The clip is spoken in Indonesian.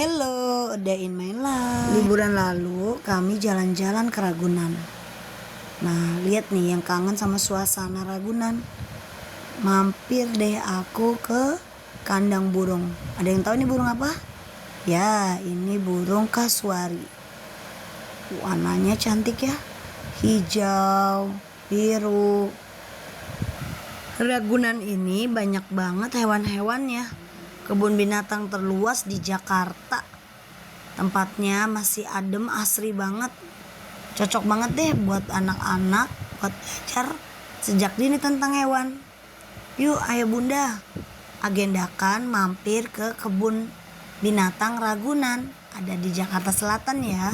Hello, day in my life. Liburan lalu kami jalan-jalan ke Ragunan. Nah, lihat nih yang kangen sama suasana Ragunan. Mampir deh aku ke kandang burung. Ada yang tahu nih burung apa? Ya, ini burung kasuari. Warnanya cantik ya. Hijau, biru. Ragunan ini banyak banget hewan-hewannya. Kebun binatang terluas di Jakarta. Tempatnya masih adem, asri banget. Cocok banget deh buat anak-anak, buat belajar sejak dini tentang hewan. Yuk, ayo bunda, agendakan mampir ke kebun binatang Ragunan. Ada di Jakarta Selatan ya.